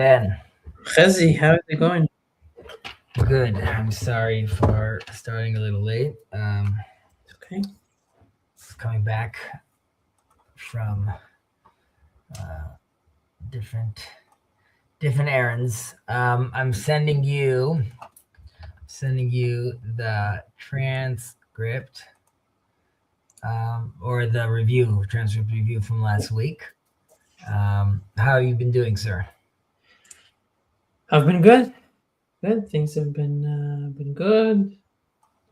Ben? Chezi, how is it going? Good. I'm sorry for starting a little late. Okay. Coming back from uh, different different errands. I'm sending you the transcript or the transcript review from last week. How have you been doing, sir? I've been good. Good. Things have been good.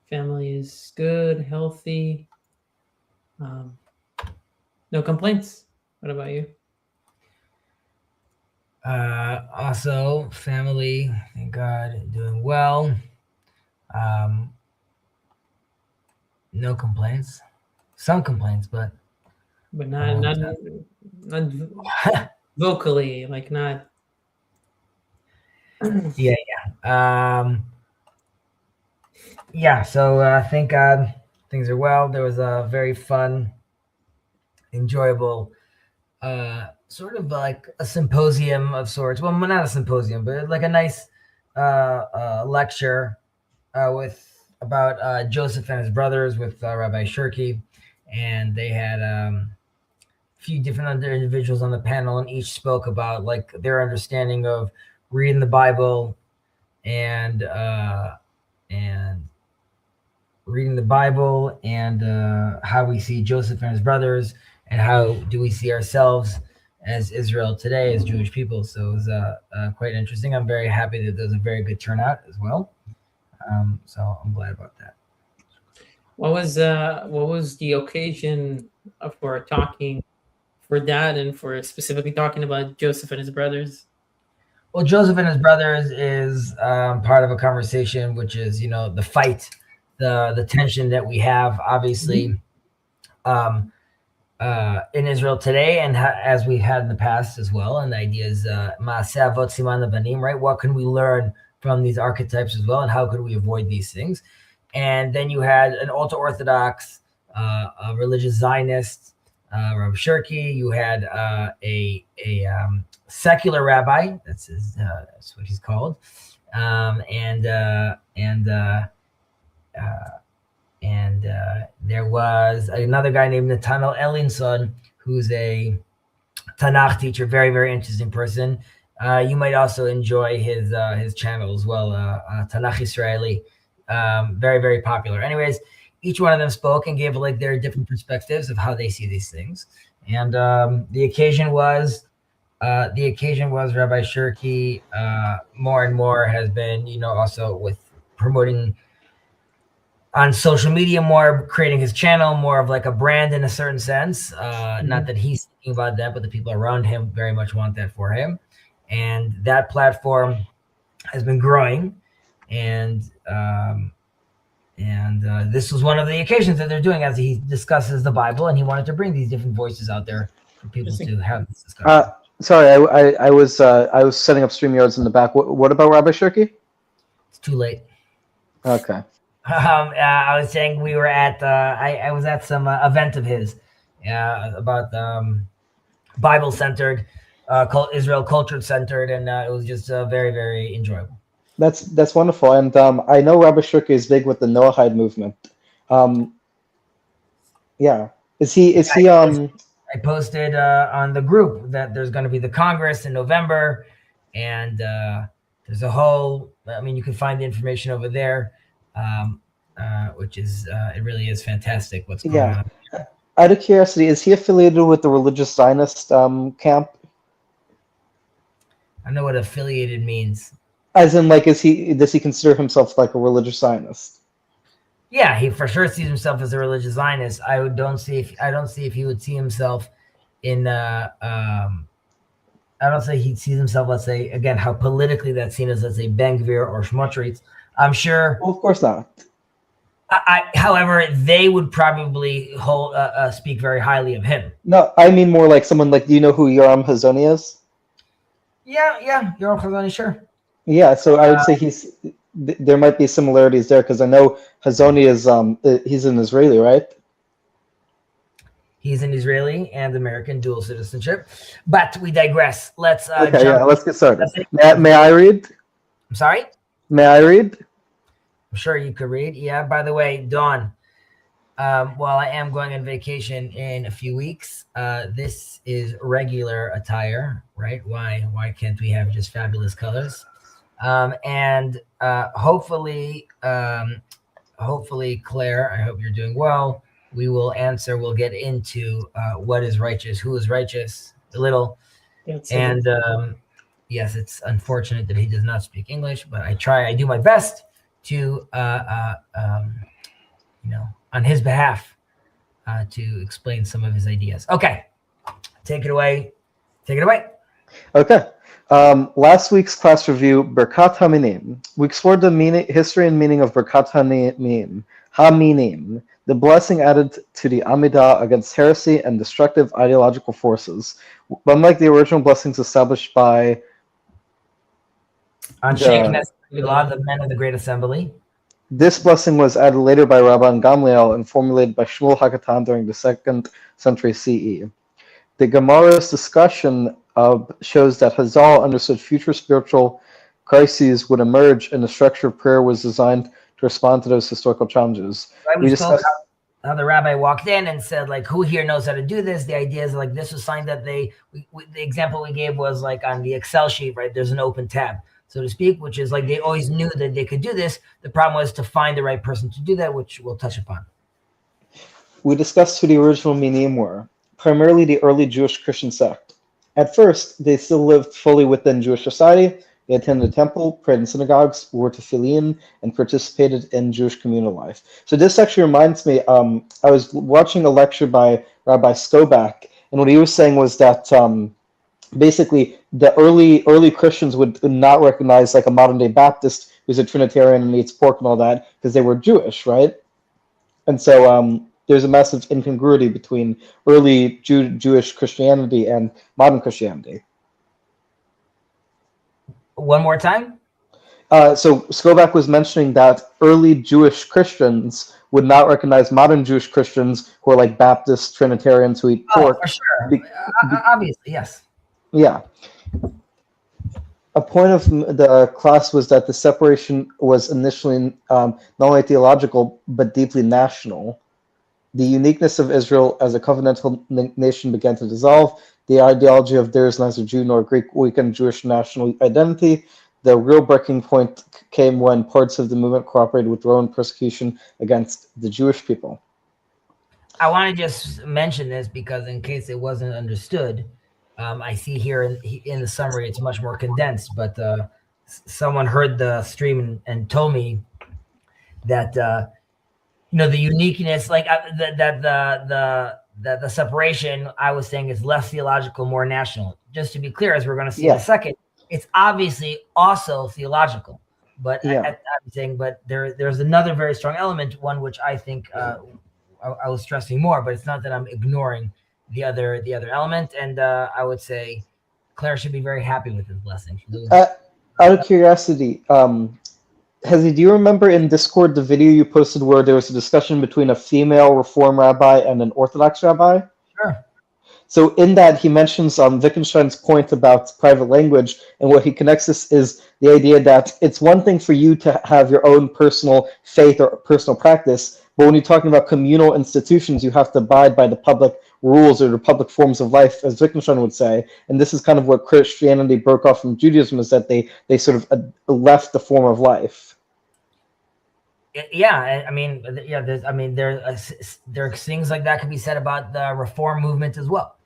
Family is good, healthy. Um, no complaints. What about you? Also, family, thank God, doing well. Um, no complaints. Some complaints, but But I not won't. not not vocally, like not. Yeah, yeah. Yeah. So thank God things are well. There was a very fun, enjoyable, sort of like a symposium of sorts. Well, not a symposium, but like a nice lecture with about Joseph and his brothers with Rabbi Shirky, and they had a few different other individuals on the panel, and each spoke about like their understanding of reading the Bible and and reading the Bible and how we see Joseph and his brothers, and how do we see ourselves as Israel today, as Jewish people. So it was quite interesting. I'm very happy that there was a very good turnout as well. So I'm glad about that. What was the occasion for talking for that and for specifically talking about Joseph and his brothers? Well, Joseph and his brothers is part of a conversation, which is the fight, the tension that we have, obviously, in Israel today, and as we've had in the past as well. And the idea is Maaseh Avot Siman Lebanim, right? What can we learn from these archetypes as well, and how could we avoid these things? And then you had an ultra-Orthodox, a religious Zionist, Rav Shirky. You had a secular rabbi. That's what he's called. And there was another guy named Nathaniel Ellinson, who's a Tanakh teacher, very, very interesting person. You might also enjoy his channel as well, Tanakh Israeli, very, very popular. Anyways, each one of them spoke and gave like their different perspectives of how they see these things. And the occasion was Rabbi Shirky more and more has been, also with promoting on social media, more creating his channel, more of like a brand in a certain sense. Not that he's thinking about that, but the people around him very much want that for him. And that platform has been growing. And this was one of the occasions that they're doing as he discusses the Bible, and he wanted to bring these different voices out there for people to have this discussion. Sorry, I was setting up StreamYards in the back. What about Rabbi Shirky? It's too late. Okay. I was saying we were at I was at some event of his about Bible centered, Israel culture centered, and it was just very, very enjoyable. That's wonderful, and I know Rabbi Shirky is big with the Noahide movement. Yeah, is he? I posted on the group that there's going to be the Congress in November, and there's a whole. I mean, you can find the information over there. Which is it really is fantastic what's going on. Out of curiosity, is he affiliated with the religious Zionist camp? I know what affiliated means. As in, like, does he consider himself like a religious Zionist? Yeah, he for sure sees himself as a religious Zionist. I don't see if he would see himself in. I don't say he sees himself. Let's say again, how politically that's seen as, let's say, Ben Gvir or Smotrich. I'm sure. Well, of course not. However, they would probably speak very highly of him. No, I mean more like someone like. Do you know who Yoram Hazony is? Yeah, Yoram Hazony, sure. Yeah, so I would say there might be similarities there because I know Hazony is he's an Israeli, right? He's an Israeli and American dual citizenship. But we digress. Let's Okay, jump. yeah, let's get started. Let's May I read? I'm sorry? May I read? I'm sure you could read. Yeah, by the way, Dawn, while I am going on vacation in a few weeks, this is regular attire, right? Why can't we have just fabulous colors? And hopefully, Claire, I hope you're doing well. We'll get into what is righteous, who is righteous, a little. And yes, it's unfortunate that he does not speak English, but I do my best to, on his behalf, to explain some of his ideas. Okay, take it away. Okay. Last week's class review, Birkat Haminim. We explored the history and meaning of Birkat Haminim, the blessing added to the Amidah against heresy and destructive ideological forces. Unlike the original blessings established by On Sheikh a lot of the men of the Great Assembly. This blessing was added later by Rabban Gamliel and formulated by Shmuel Hakatan during the 2nd century CE. The Gemara's discussion shows that Hazal understood future spiritual crises would emerge, and the structure of prayer was designed to respond to those historical challenges. Right, we spoke how the rabbi walked in and said, like, who here knows how to do this? The idea is like this was something that the example we gave was like on the Excel sheet, right? There's an open tab, so to speak, which is like they always knew that they could do this. The problem was to find the right person to do that, which we'll touch upon. We discussed who the original Minim were, primarily the early Jewish Christian sect. At first, they still lived fully within Jewish society. They attended the temple, prayed in synagogues, wore tefillin, and participated in Jewish communal life. So this actually reminds me, I was watching a lecture by Rabbi Skobach, and what he was saying was that basically the early Christians would not recognize like a modern day Baptist who's a Trinitarian and eats pork and all that because they were Jewish, right? And so there's a massive incongruity between early Jewish Christianity and modern Christianity. One more time? So Skobach was mentioning that early Jewish Christians would not recognize modern Jewish Christians who are like Baptist Trinitarians who eat pork. For sure. Obviously, yes. Yeah. A point of the class was that the separation was initially not only theological, but deeply national. The uniqueness of Israel as a covenantal nation began to dissolve. The ideology of there is neither Jew nor Greek weakened Jewish national identity. The real breaking point came when parts of the movement cooperated with Roman persecution against the Jewish people. I want to just mention this because in case it wasn't understood, I see here in the summary it's much more condensed, but someone heard the stream and told me that the uniqueness, like the separation I was saying is less theological, more national. Just to be clear, as we're going to see in a second, it's obviously also theological, but I'm saying, but there's another very strong element, one which I think I was stressing more, but it's not that I'm ignoring the other element. And I would say Claire should be very happy with this blessing. Out of curiosity, Hezi, do you remember in Discord the video you posted where there was a discussion between a female Reform rabbi and an Orthodox rabbi? Sure. So in that, he mentions Wittgenstein's point about private language, and what he connects this is the idea that it's one thing for you to have your own personal faith or personal practice, but when you're talking about communal institutions, you have to abide by the public rules or the public forms of life, as Wittgenstein would say. And this is kind of what Christianity broke off from Judaism, is that they sort of left the form of life. Yeah, there's things like that could be said about the Reform movement as well.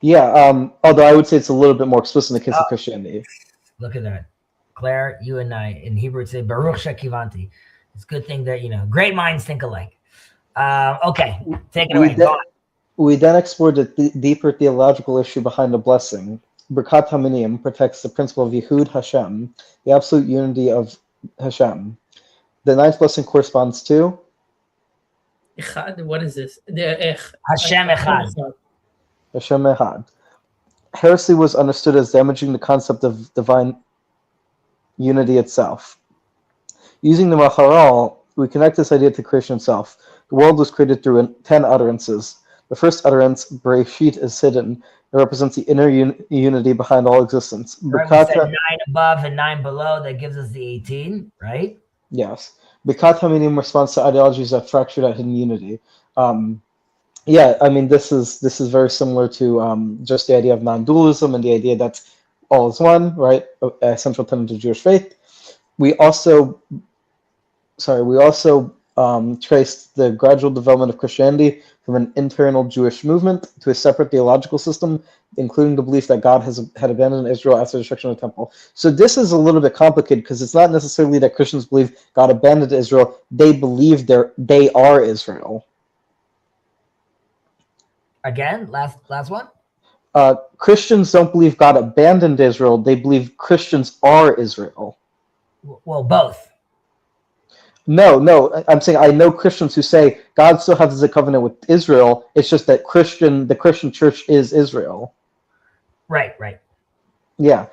Yeah, although I would say it's a little bit more explicit in the case of Christianity. Look at that. Claire, you and I, in Hebrew, would say Baruch Shekivanti. It's a good thing that, great minds think alike. Okay, take it away. We then explored the deeper theological issue behind the blessing. Birkat Haminim protects the principle of Yehud Hashem, the absolute unity of Hashem. The ninth blessing corresponds to? Echad, what is this? Hashem Echad. Hashem Echad. Heresy was understood as damaging the concept of divine unity itself. Using the Maharal, we connect this idea to creation itself. The world was created through 10 utterances. The first utterance, Bereshit, is hidden. It represents the inner unity behind all existence. Right, we said Birkat, 9 above and 9 below. That gives us the 18, right? yes. Birkat HaMinim responds to ideologies that fractured at hidden unity. Yeah, I mean, this is very similar to just the idea of non-dualism and the idea that all is one, right? A central tenet of Jewish faith. We also traced the gradual development of Christianity from an internal Jewish movement to a separate theological system, including the belief that God had abandoned Israel after the destruction of the temple. So this is a little bit complicated because it's not necessarily that Christians believe God abandoned Israel; they believe they are Israel. Again, last one. Christians don't believe God abandoned Israel; they believe Christians are Israel. Well, both. No, I'm saying I know Christians who say God still has a covenant with Israel. It's just that the Christian church is Israel. Right. Yeah.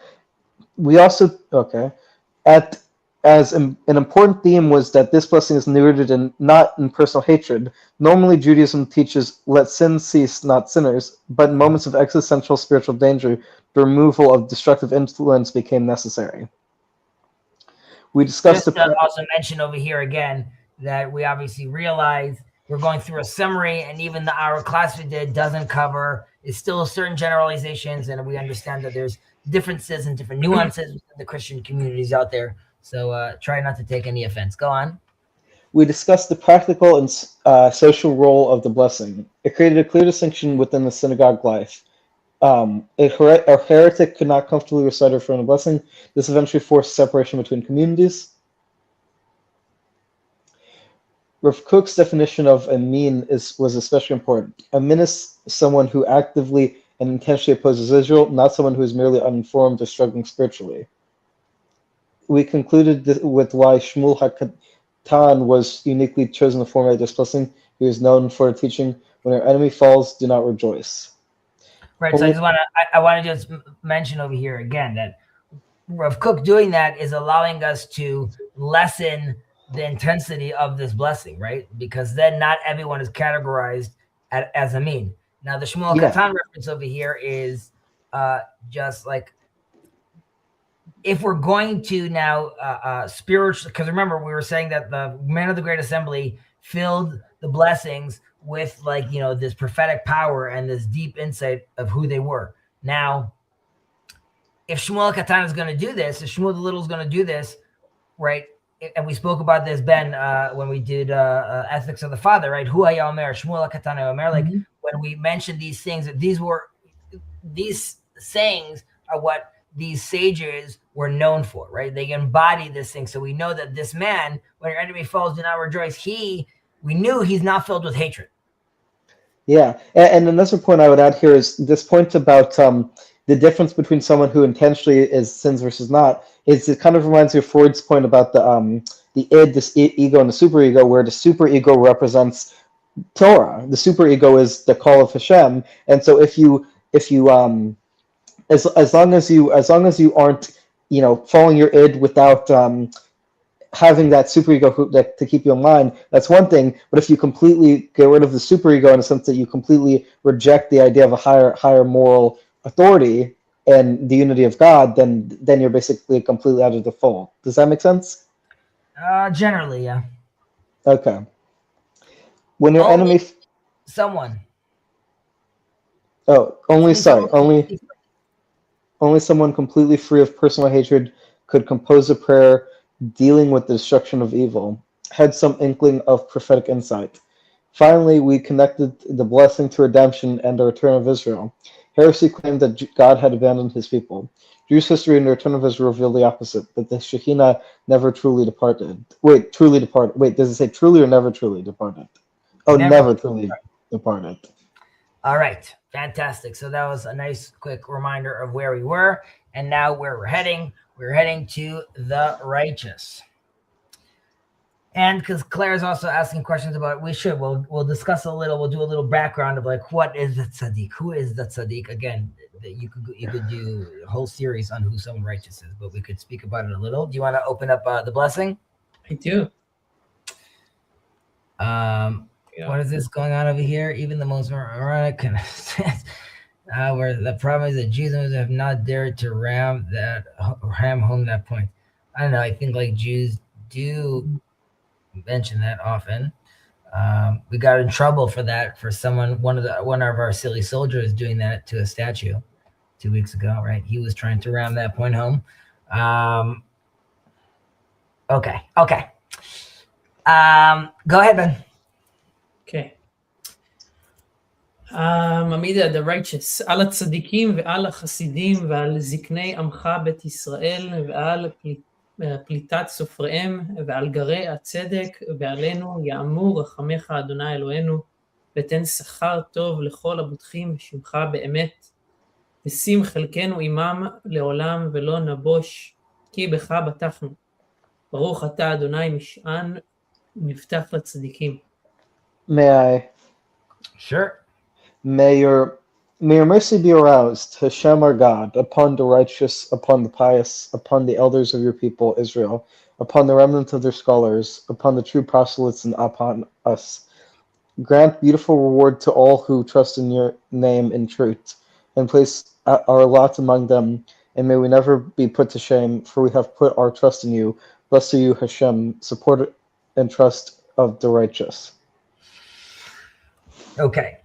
We also as an important theme was that this blessing is rooted in not in personal hatred. Normally, Judaism teaches let sin cease, not sinners. But in moments of existential spiritual danger, the removal of destructive influence became necessary. We discussed Just to also mention over here again that we obviously realize we're going through a summary, and even the hour class we did doesn't cover. It's still certain generalizations, and we understand that there's differences and different nuances within the Christian communities out there. So try not to take any offense. Go on. We discussed the practical and social role of the blessing. It created a clear distinction within the synagogue life. A heretic could not comfortably recite or affirm a blessing. This eventually forced separation between communities. Rav Kook's definition of a min was especially important. A min is someone who actively and intentionally opposes Israel, not someone who is merely uninformed or struggling spiritually. We concluded with why Shmuel HaKatan was uniquely chosen to formulate this blessing. He was known for teaching, when your enemy falls, do not rejoice. Right. So I want to just mention over here again that Rav Kook doing that is allowing us to lessen the intensity of this blessing, right? Because then not everyone is categorized as a min. Now the Shmuel Katan reference over here is just like, if we're going to now spiritual, because remember we were saying that the men of the Great Assembly filled the blessings with this prophetic power and this deep insight of who they were. Now, if Shmuel Katan is going to do this, if Shmuel the Little is going to do this, right? And we spoke about this, Ben, when we did Ethics of the Father, right? Hu haya omer, Shmuel Katan haya omer. Like when we mentioned these things, that these sayings are what these sages were known for, right? They embody this thing. So we know that this man, when your enemy falls, do not rejoice. We knew he's not filled with hatred. Yeah, and another point I would add here is this point about the difference between someone who intentionally is sins versus not. It kind of reminds me of Freud's point about the id, this ego, and the superego, where the superego represents Torah. The superego is the call of Hashem, and so if you as long as you aren't following your id without having that superego to keep you in line, that's one thing. But if you completely get rid of the superego in a sense that you completely reject the idea of a higher moral authority and the unity of God, then you're basically completely out of the fold. Does that make sense? Generally, yeah. Okay. When your only enemy, someone. Oh, only someone completely free of personal hatred could compose a prayer dealing with the destruction of evil, had some inkling of prophetic insight. Finally, we connected the blessing to redemption and the return of Israel. Heresy claimed that God had abandoned his people. Jewish history and the return of Israel reveal the opposite, that the Shekhinah never truly departed. Wait, truly departed. Wait, does it say truly or never truly departed? Oh, never truly departed. All right, fantastic. So that was a nice quick reminder of where we were and now where we're heading. We're heading to the righteous. And because Claire is also asking questions about, we'll discuss we'll do a little background of like, what is the tzaddik? Who is the tzaddik? Again, you could do a whole series on who someone righteous is, but we could speak about it a little. Do you want to open up the blessing? I do. Yeah. What is this going on over here? Even the most moronic where the problem is that Jews have not dared to ram home that point. I don't know. I think like Jews do mention that often. We got in trouble for that for one of our silly soldiers doing that to a statue 2 weeks ago. Right? He was trying to ram that point home. Okay. Go ahead, Ben. Okay. Amidah, the righteous, על הצדיקים ועל החסידים ועל זקני עמך בית ישראל ועל פליטת סופריהם ועל גרי הצדק ועלינו יאמרו רחמך אדוני אלוהינו ותן שכר טוב לכל הבוטחים בשמך באמת ושים חלקנו עמם לעולם ולא נבוש כי בך בטחנו ברוך אתה אדוני משען מבטח לצדיקים. May I? Sure. May your mercy be aroused, Hashem our God, upon the righteous, upon the pious, upon the elders of your people Israel, upon the remnant of their scholars, upon the true proselytes, and upon us. Grant beautiful reward to all who trust in your name in truth, and place our lot among them, and may we never be put to shame, for we have put our trust in you. Blessed are you, Hashem, support and trust of the righteous. Okay.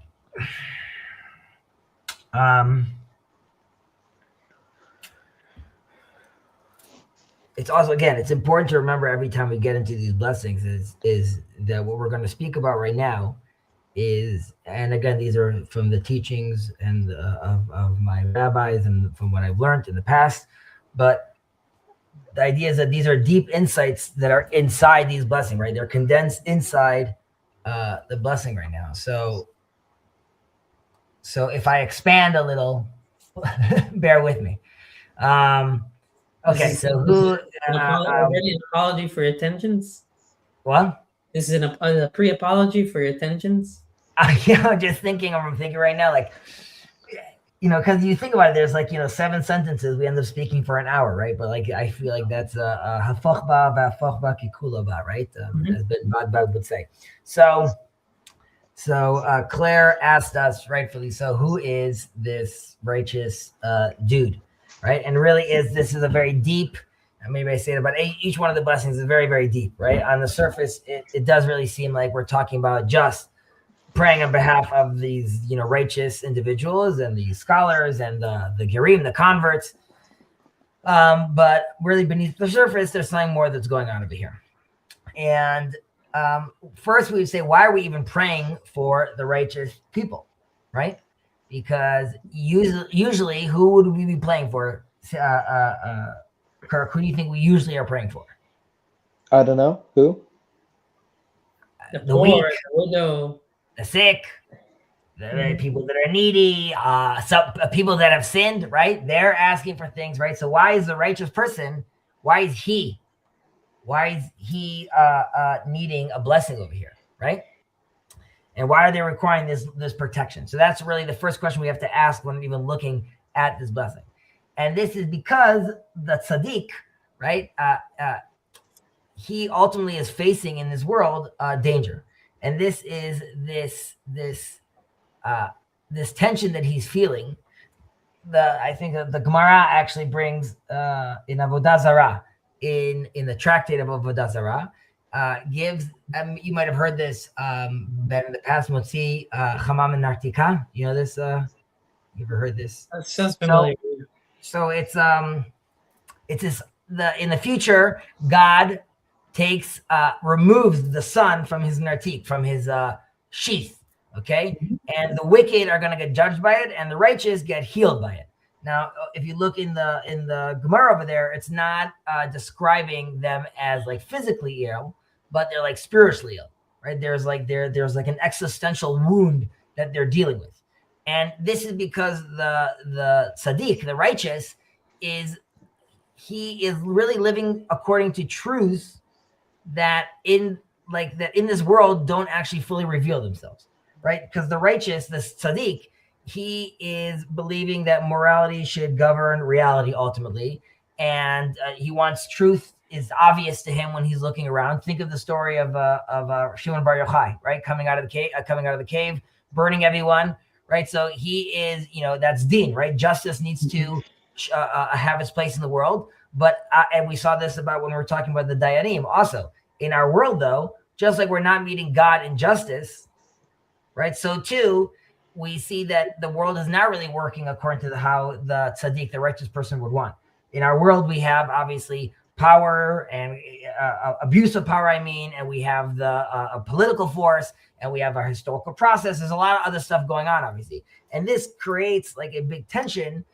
It's also, again, it's important to remember every time we get into these blessings is that what we're going to speak about right now is, and again, these are from the teachings and of my rabbis and from what I've learned in the past, but the idea is that these are deep insights that are inside these blessings, right? They're condensed inside the blessing right now. So if I expand a little, bear with me. Okay, so who? Already an apology for your tensions? What? This is a pre-apology for your tensions? I'm just thinking right now, like, because you think about it, there's like, 7 sentences, we end up speaking for an hour, right? But like, I feel like that's a hafochba v'hafochba kikula ba, right? As Ben Badbag would say. So Claire asked us, rightfully so, who is this righteous dude, right? And really this is a very deep, maybe I say it about each one of the blessings is very, very deep, right? On the surface, it does really seem like we're talking about just praying on behalf of these, righteous individuals and these scholars and the Gerim, the converts. But really beneath the surface, there's something more that's going on over here. And first we would say, why are we even praying for the righteous people, right? Because usually who would we be praying for? Kirk, who do you think we usually are praying for? I don't know. Who? The weak, poor, the widow, the sick, the people that are needy, some people that have sinned, right? They're asking for things, right? So why is the righteous person, why is he needing a blessing over here, right? And why are they requiring this protection? So that's really the first question we have to ask when even looking at this blessing. And this is because the tzaddik, right? He ultimately is facing in this world danger, and this is this tension that he's feeling. I think the Gemara actually brings in Avodah Zarah, in the tractate of Avodah Zarah, gives, you might have heard this better in the past, Motzi Chamam and Nartika. You know this? You ever heard this? That sounds familiar. So it's this, in the future, God removes the sun from his nartik, from his sheath, okay? And the wicked are going to get judged by it, and the righteous get healed by it. Now, if you look in the Gemara over there, it's not describing them as like physically ill, but they're like spiritually ill, right? There's like an existential wound that they're dealing with. And this is because the tzaddik, the righteous, is really living according to truths that in this world don't actually fully reveal themselves, right? Because the righteous, the tzaddik, he is believing that morality should govern reality ultimately, and he wants truth is obvious to him when he's looking around. Think of the story of Shimon Bar Yochai, right? Coming out of the cave, burning everyone, right? So he is, that's din, right? Justice needs to have its place in the world. But and we saw this about when we were talking about the Dayanim. Also, in our world, though, just like we're not meeting God in justice, right? So too, we see that the world is not really working according to how the tzaddik, the righteous person, would want. In our world, we have obviously power and abuse of power, and we have the political force, and we have our historical process. There's a lot of other stuff going on, obviously. And this creates like a big tension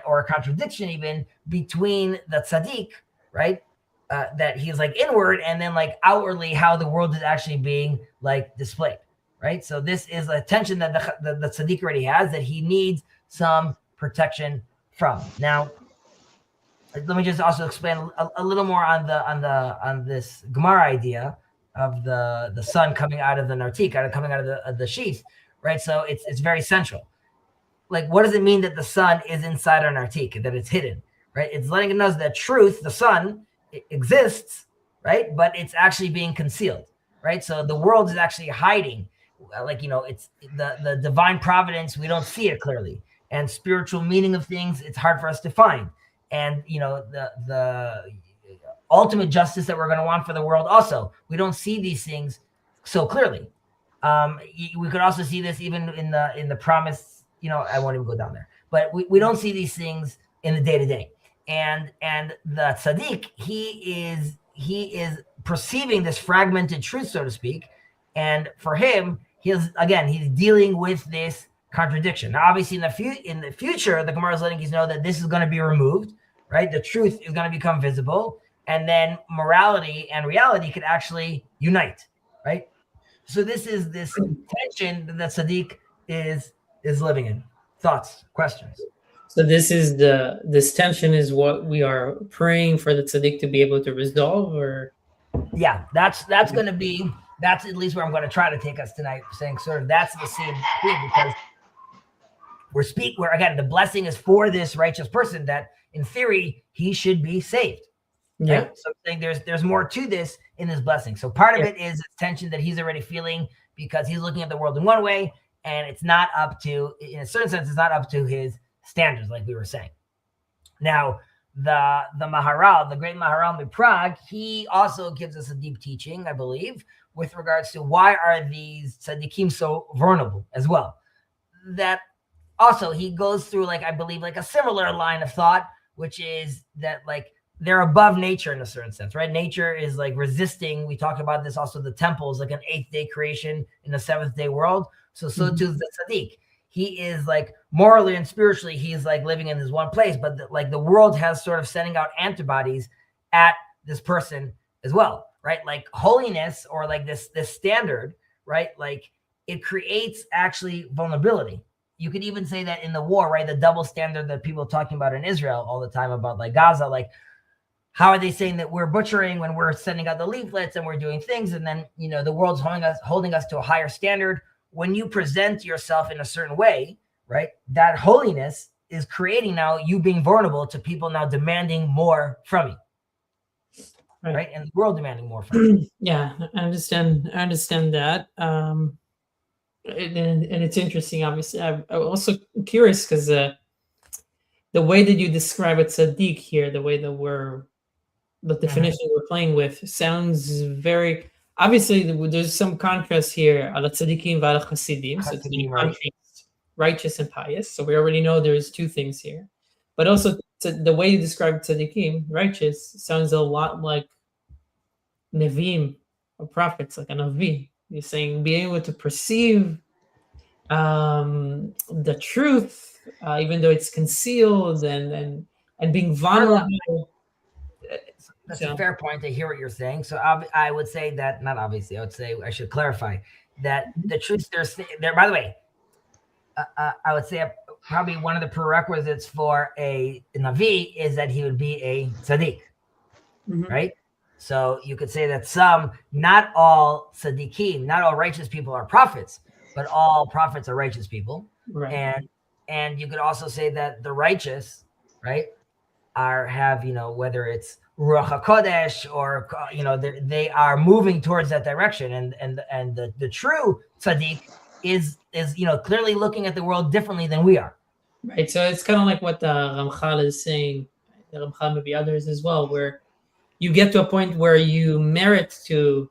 or a contradiction even between the tzaddik, right? That he's like inward, and then like outwardly how the world is actually being like displayed, right? So this is a tension that the tzaddik already has that he needs some protection from. Now, let me just also explain a little more on this Gemara idea of the sun coming out of the nartik, coming out of the sheath, right? So it's very central. Like, what does it mean that the sun is inside our nartik, that it's hidden, right? It's letting us know that truth, the sun, exists, right? But it's actually being concealed, right? So the world is actually hiding. Like, it's the divine providence, we don't see it clearly. And spiritual meaning of things, it's hard for us to find. And, the ultimate justice that we're going to want for the world also, we don't see these things so clearly. We could also see this even in the promise, I won't even go down there, but we don't see these things in the day-to-day. And the tzaddik, he is perceiving this fragmented truth, so to speak. And for him, he's dealing with this contradiction. Now, obviously, in the future, the Gemara is letting us know that this is going to be removed, right? The truth is going to become visible, and then morality and reality could actually unite, right? So this is this tension that tzaddik is living in. Thoughts, questions? So this tension is what we are praying for the tzaddik to be able to resolve, or? Yeah, that's going to be, that's at least where I'm going to try to take us tonight, saying sort of that's the same thing, because we're again, the blessing is for this righteous person that in theory he should be saved. Yeah. Right? So I'm saying there's more to this in this blessing. So part of it is this tension that he's already feeling because he's looking at the world in one way, and it's not up to, in a certain sense, it's not up to his standards, like we were saying. Now, the Maharal, the great Maharal of Prague, he also gives us a deep teaching, I believe, with regards to why are these tzaddikim so vulnerable as well. That also he goes through, like, I believe, like a similar line of thought, which is that like they're above nature in a certain sense, right? Nature is like resisting. We talked about this also. The temple is like an 8th-day creation in a 7th-day world. So too the tzaddik. He is like morally and spiritually, he's like living in this one place, but the world has sort of sending out antibodies at this person as well, right? Like holiness, or like this standard, right? Like it creates actually vulnerability. You could even say that in the war, right? The double standard that people are talking about in Israel all the time about like Gaza, like how are they saying that we're butchering when we're sending out the leaflets and we're doing things, and then the world's holding us to a higher standard. When you present yourself in a certain way, right, that holiness is creating now you being vulnerable to people now demanding more from you, right? And the world demanding more from you. Yeah, I understand that. And it's interesting, obviously. I'm also curious because the way that you describe it, tzaddik here, the way that the definition we're playing with sounds very... Obviously, there's some contrast here, ala tzaddikim v'ala chasidim, so it's being contrast, righteous and pious. So we already know there's two things here. But also, the way you describe tzaddikim, righteous, sounds a lot like Nevi'im, or prophets, like a Navi. You're saying being able to perceive the truth, even though it's concealed, and being vulnerable. That's a fair point. I hear what you're saying. So I would say that, not obviously, I would say I should clarify that the truth there, by the way, I would say probably one of the prerequisites for a Navi is that he would be a tzaddik, right? So you could say that not all tzaddikim, not all righteous people are prophets, but all prophets are righteous people. Right. And you could also say that the righteous, right, have whether it's Ruach HaKodesh, or they are moving towards that direction, and the true tzaddik is clearly looking at the world differently than we are. Right. So it's kind of like what Ramchal is saying, the Ramchal, maybe others as well, where you get to a point where you merit to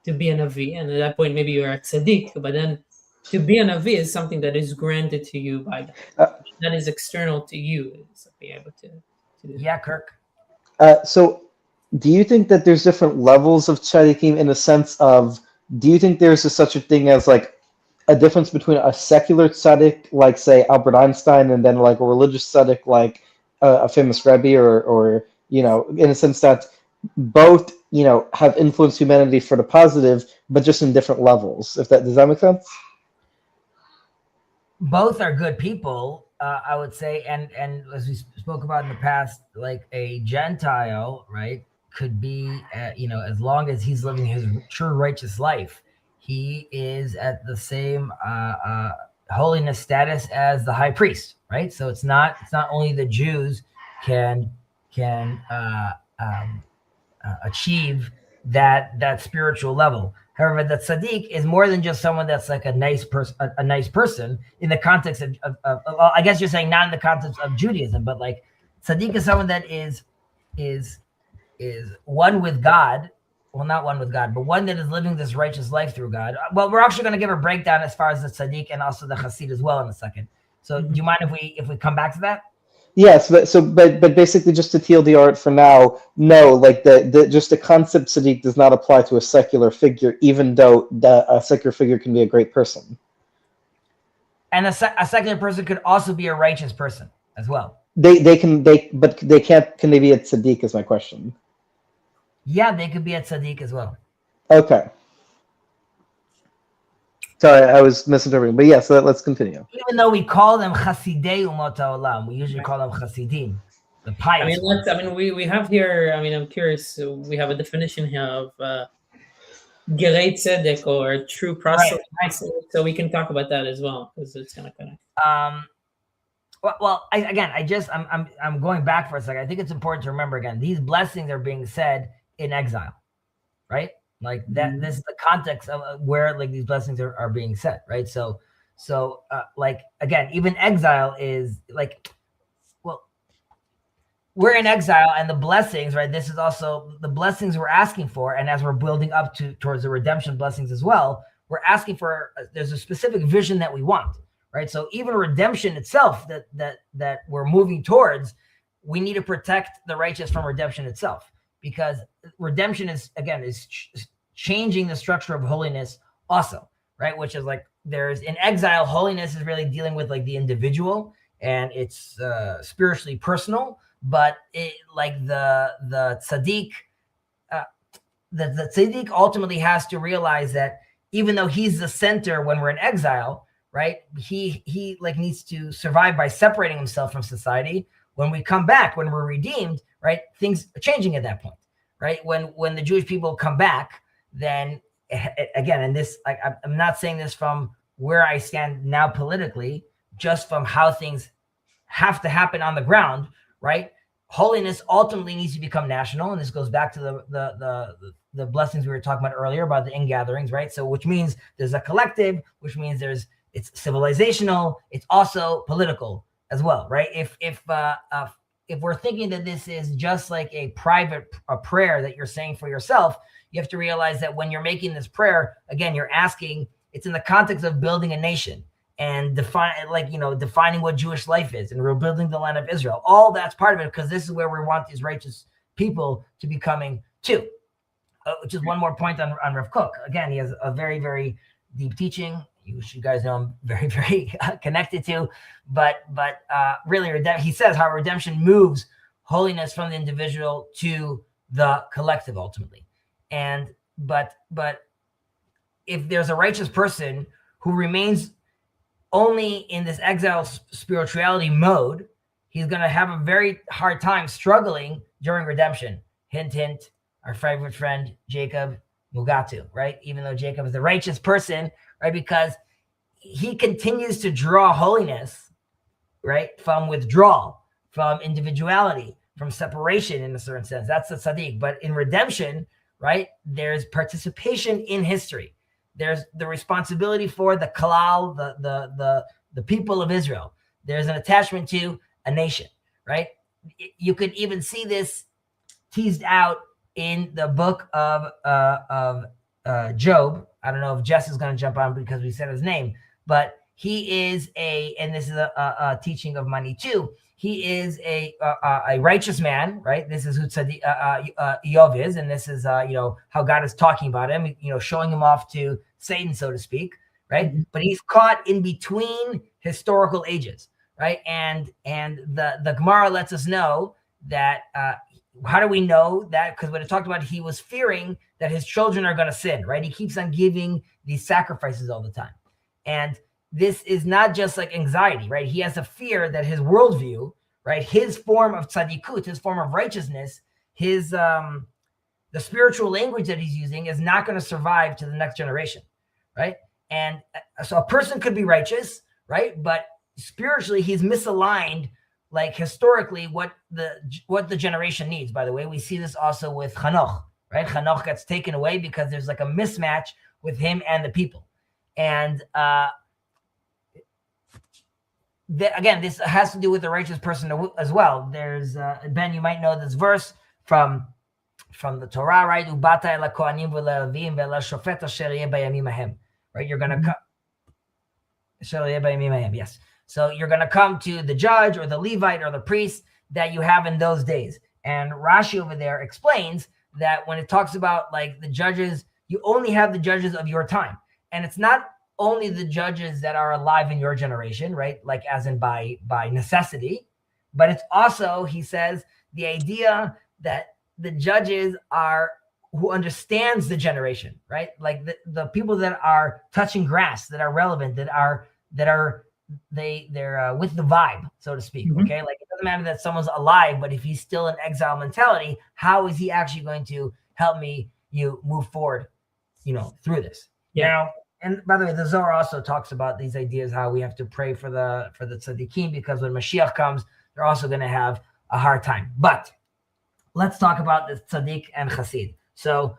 be an Navi, and at that point maybe you're a tzaddik, but then to be an Navi is something that is granted to you by God. That is external to you. Is be able to do that. Yeah, Kirk. So do you think that there's different levels of tzaddikim in the sense of, do you think there's such a thing as like a difference between a secular tzaddik, like say Albert Einstein, and then like a religious tzaddik, like a famous Rebbe, or in a sense that both have influenced humanity for the positive, but just in different levels? Does that make sense? Both are good people, I would say, and as we spoke about in the past, like a Gentile, right, could be, as long as he's living his true righteous life, he is at the same holiness status as the high priest, right? So it's not only the Jews can achieve that spiritual level. However, the tzaddik is more than just someone that's like a nice person in the context of well, I guess you're saying not in the context of Judaism, but like tzaddik is someone that is one with God. Well, not one with God, but one that is living this righteous life through God. Well, we're actually going to give a breakdown as far as the tzaddik and also the chassid as well in a second. So do you mind if we come back to that? Yes, but basically, just to TLDR for now, no, like just the concept tzaddik does not apply to a secular figure, even though a secular figure can be a great person. And a secular person could also be a righteous person as well. But they can't. Can they be a tzaddik? Is my question. Yeah, they could be a tzaddik as well. Okay. Sorry, I was misinterpreting, but yes, let's continue. Even though we call them chasidei umot haolam, we usually call them chasidim, the pious. We have here. I'm curious. We have a definition here of gerei tzedek, or true proselyte. Right. So we can talk about that as well, because it's kind of connected. I'm going back for a second. I think it's important to remember again, these blessings are being said in exile, right? Like that, this is the context of where like these blessings are being said, right? So like again, even exile is like, well, we're in exile, and the blessings, right? This is also the blessings we're asking for, and as we're building up towards the redemption blessings as well, we're asking for. There's a specific vision that we want, right? So even redemption itself, that we're moving towards, we need to protect the righteous from redemption itself. Because redemption is changing the structure of holiness also, right? Which is like there's in exile, holiness is really dealing with like the individual, and it's spiritually personal. But the tzaddik, the tzaddik ultimately has to realize that even though he's the center when we're in exile, right? He like needs to survive by separating himself from society. When we come back, when we're redeemed, right, things are changing at that point, right? When the Jewish people come back, then again, and this, I'm not saying this from where I stand now politically, just from how things have to happen on the ground, right? Holiness ultimately needs to become national, and this goes back to the blessings we were talking about earlier about the in-gatherings, right? So which means there's a collective, which means it's civilizational, it's also political as well, right? If we're thinking that this is just like a prayer that you're saying for yourself, you have to realize that when you're making this prayer, again, you're asking, it's in the context of building a nation and defining what Jewish life is and rebuilding the land of Israel. All that's part of it, because this is where we want these righteous people to be coming to. Which is one more point on Rav Kook. Again, he has a very, very deep teaching. You guys know I'm very, very connected to, but really, he says how redemption moves holiness from the individual to the collective ultimately. But if there's a righteous person who remains only in this exile spirituality mode, he's going to have a very hard time struggling during redemption. Hint, hint, our favorite friend, Jacob Mugatu, right? Even though Jacob is the righteous person, right? Because he continues to draw holiness, right? From withdrawal, from individuality. separation in a certain sense. That's the tzaddik. But in redemption, right, there's participation in history. There's the responsibility for the kalal, the people of Israel. There's an attachment to a nation, right? You could even see this teased out in the book of Job. I don't know if Jess is going to jump on because we said his name, but he is and this is a teaching of money too. He is a righteous man, right? This is who Iyov is, and this is how God is talking about him, showing him off to Satan, so to speak, right? Mm-hmm. But he's caught in between historical ages, right? And the Gemara lets us know that. How do we know that? Because when it talked about, he was fearing that his children are going to sin, right? He keeps on giving these sacrifices all the time, and this is not just like anxiety, right? He has a fear that his worldview, right, his form of tzaddikut, his form of righteousness, his the spiritual language that he's using is not going to survive to the next generation, right? And so a person could be righteous, right, but spiritually he's misaligned, like historically, what the generation needs. By the way, we see this also with Hanoch, right? Hanoch gets taken away because there's like a mismatch with him and the people, and again, this has to do with the righteous person as well. There's Ben, you might know this verse from the Torah, right? Ubata el kohanim v'le'levim ve'lashofet asher yeh bayamim ahem. Right? You're gonna come. Asher yeh bayamim ahem. Yes. So you're gonna come to the judge or the Levite or the priest that you have in those days. And Rashi over there explains that when it talks about like the judges, you only have the judges of your time, and it's not only the judges that are alive in your generation, right? Like as in by necessity, but it's also, he says, the idea that the judges are who understands the generation, right? Like the people that are touching grass, that are relevant, they're with the vibe, so to speak. Mm-hmm. Okay. Like it doesn't matter that someone's alive, but if he's still in exile mentality, how is he actually going to help me, move forward, through this? Yeah. Now, and by the way, the Zohar also talks about these ideas, how we have to pray for the tzaddikim, because when Mashiach comes, they're also going to have a hard time. But let's talk about the tzaddik and chassid. So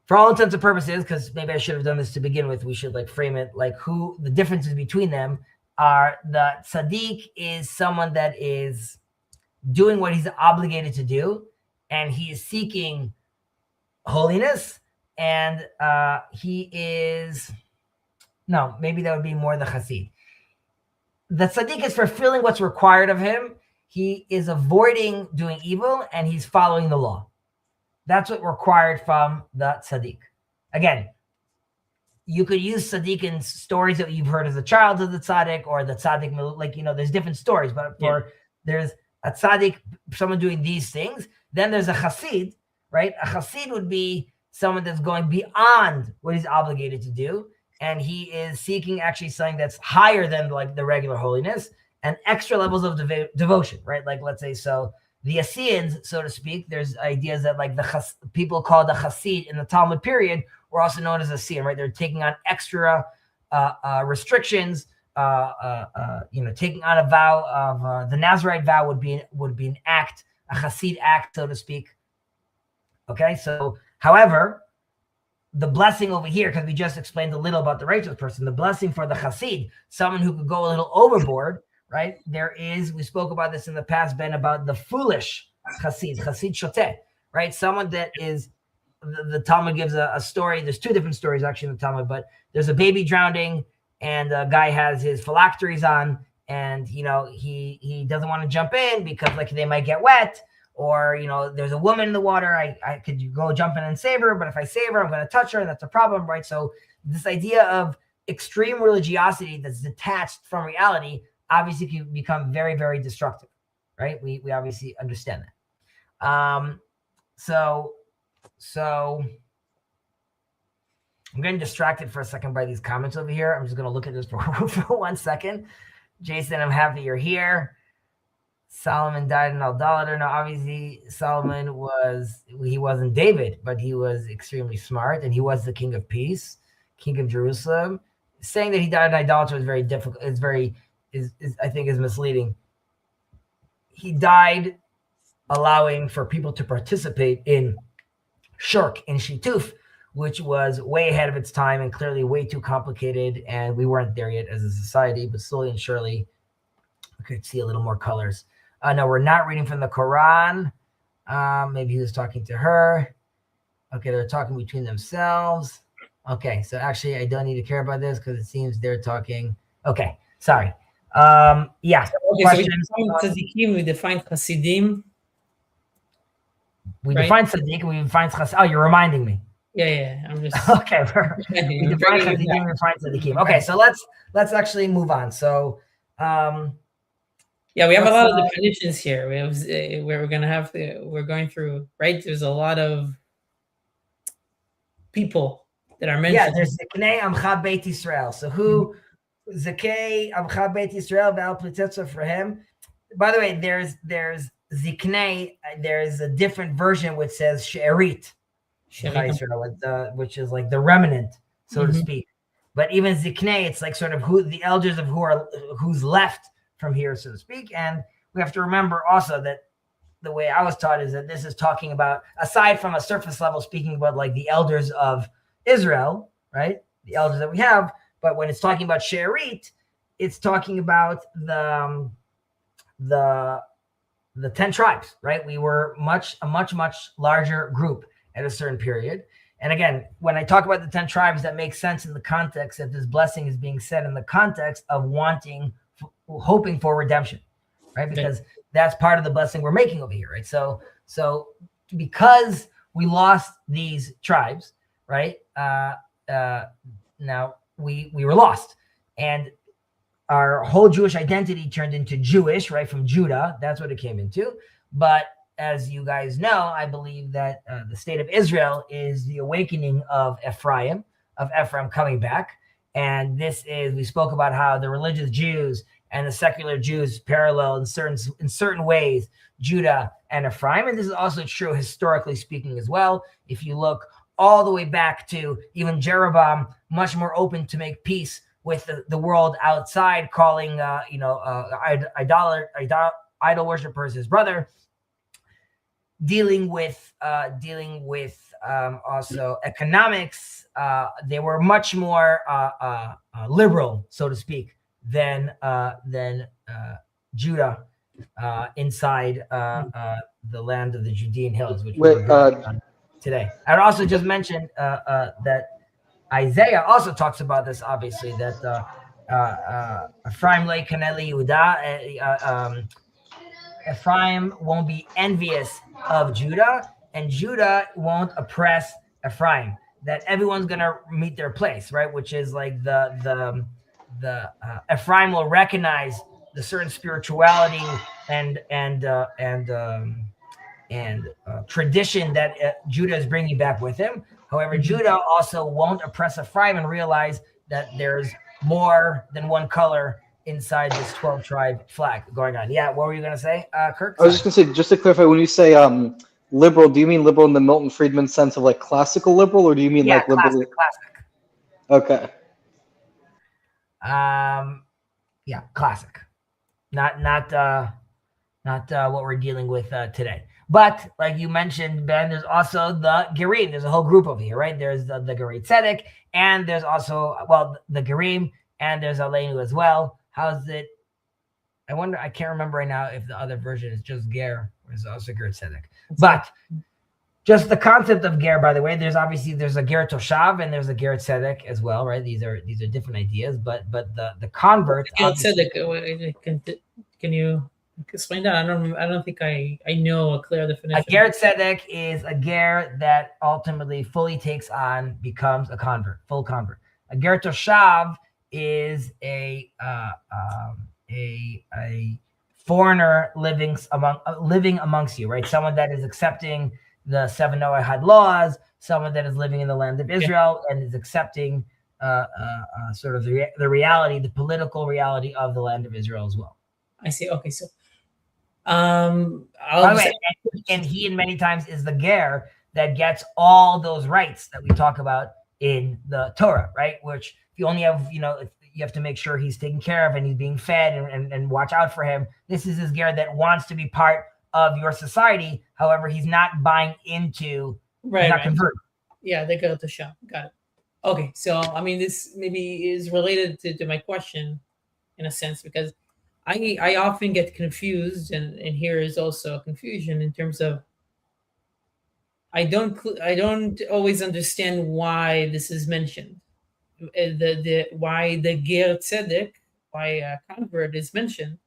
for all intents and purposes, because maybe I should have done this to begin with, we should like frame it like who the differences between them are. The tzaddik is someone that is doing what he's obligated to do, and he is seeking holiness. And maybe that would be more the chassid. The tzaddik is fulfilling what's required of him. He is avoiding doing evil, and he's following the law. That's what required from the tzaddik. Again, you could use tzaddik in stories that you've heard as a child of the tzaddik, or the tzaddik, like, there's different stories, but there's a tzaddik, someone doing these things. Then there's a chassid, right? A chassid would be someone that's going beyond what he's obligated to do, and he is seeking actually something that's higher than like the regular holiness and extra levels of devotion, right? Like, let's say, so the Assyrians, so to speak, there's ideas that like the people called the Hasid in the Talmud period were also known as Assyrian, right? They're taking on extra restrictions, taking on a vow of the Nazarite vow would be an act, a Hasid act, so to speak. Okay, so however, the blessing over here, because we just explained a little about the righteous person, the blessing for the chassid, someone who could go a little overboard, right? We spoke about this in the past, Ben, about the foolish chassid shoteh, right? Someone that is, the Talmud gives a story. There's two different stories actually in the Talmud, but there's a baby drowning, and a guy has his phylacteries on, and, he doesn't want to jump in because like they might get wet. Or, there's a woman in the water, I could go jump in and save her, but if I save her, I'm going to touch her, and that's a problem, right? So this idea of extreme religiosity that's detached from reality obviously can become very, very destructive, right? We obviously understand that. So I'm getting distracted for a second by these comments over here. I'm just going to look at this for 1 second. Jason, I'm happy you're here. Solomon died in idolater. Now, obviously, Solomon wasn't David, but he was extremely smart, and he was the king of peace, king of Jerusalem. Saying that he died in idolater is very difficult. I think is misleading. He died allowing for people to participate in shirk, in shituf, which was way ahead of its time and clearly way too complicated. And we weren't there yet as a society, but slowly and surely we could see a little more colors. No, we're not reading from the Quran. Maybe he was talking to her. Okay, they're talking between themselves. Okay, so actually I don't need to care about this because it seems they're talking. Okay, sorry. Yeah. Okay, so we defined tzaddikim, we defined chassidim. We right? defined tzaddik and we defined chassid. Oh, you're reminding me. Yeah, I'm just Okay, we defined chassidim and defined tzaddikim. Okay, so let's actually move on. So yeah, we have a lot of definitions here. We have where we're going through, right? There's a lot of people that are mentioned. Yeah, there's Ziknei Amcha Beit Yisrael. So who Ziknei Amcha Beit Yisrael Val Plitetza for him? By the way, there's Ziknei. There's a different version which says She'erit, which is like the remnant, so to speak. But even Ziknei, it's like sort of who the elders of who's left from here, so to speak. And we have to remember also that the way I was taught is that this is talking about, aside from a surface level, speaking about like the elders of Israel, right? The elders that we have. But when it's talking about She'erit, it's talking about the 10 tribes, right? We were a much larger group at a certain period. And again, when I talk about the 10 tribes, that makes sense in the context that this blessing is being said in the context of hoping for redemption, right? Because that's part of the blessing we're making over here, right? So because we lost these tribes, right? Now we were lost, and our whole Jewish identity turned into Jewish, right? From Judah, that's what it came into. But as you guys know, I believe that the state of Israel is the awakening of Ephraim coming back. And we spoke about how the religious Jews and the secular Jews parallel in certain ways, Judah and Ephraim. And this is also true historically speaking as well. If you look all the way back to even Jeroboam, much more open to make peace with the world outside, calling idol worshippers his brother, dealing with also economics. They were much more liberal, so to speak, than Judah inside the land of the Judean hills, which we're today. I'd also just mention that Isaiah also talks about this, obviously, that Ephraim le kaneli Yehuda, Ephraim won't be envious of Judah, and Judah won't oppress Ephraim. That everyone's gonna meet their place, right? Which is like the Ephraim will recognize the certain spirituality and tradition that Judah is bringing back with him. However, Judah also won't oppress Ephraim and realize that there's more than one color inside this 12 tribe flag going on. Yeah, what were you going to say, Kirk? I was just going to say, just to clarify, when you say liberal, do you mean liberal in the Milton Friedman sense of like classical liberal, or do you mean like liberal? Classic. Okay. Yeah, classic. Not what we're dealing with today. But like you mentioned, Ben, there's also the Gerim. There's a whole group over here, right? There's the Gerei Tzedek, and there's also, the Gerim, and there's Aleinu as well. How's it? I wonder, I can't remember right now if the other version is just Ger or is it also Gerei Tzedek. But just the concept of Ger, by the way, there's a Ger Toshav and there's a Ger Tzedek as well, right? These are different ideas, but the convert. Ger Tzedek, can you explain that? I don't think I know a clear definition. A Ger Tzedek is a Ger that ultimately fully becomes a convert, full convert. A Ger Toshav is a foreigner living amongst you, right? Someone that is accepting the 7 Noahide laws, someone that is living in the land of Israel and is accepting sort of the reality, the political reality of the land of Israel as well. I see. Okay, so and he many times is the ger that gets all those rights that we talk about in the Torah, right? Which you only have, you have to make sure he's taken care of and he's being fed and watch out for him. This is his ger that wants to be part of your society. However, he's not buying into, Right, he's not right. converted. Yeah, they go to shop. Got it. Okay, so I mean, this maybe is related to my question in a sense, because I often get confused, and here is also a confusion in terms of I don't always understand why this is mentioned. The why the ger tzedek, why a convert is mentioned,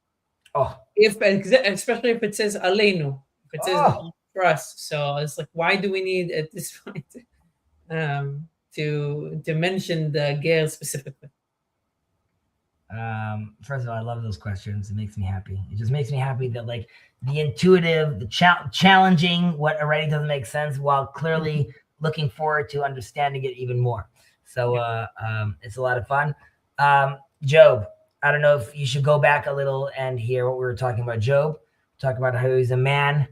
Oh, especially if it says aleinu, if it says oh. for us. So it's like, why do we need at this point to mention the ger specifically? First of all, I love those questions. It makes me happy. It just makes me happy that like the intuitive, the challenging what already doesn't make sense, while clearly looking forward to understanding it even more. So it's a lot of fun. Job, I don't know if you should go back a little and hear what we were talking about. Job, talk about how he's a man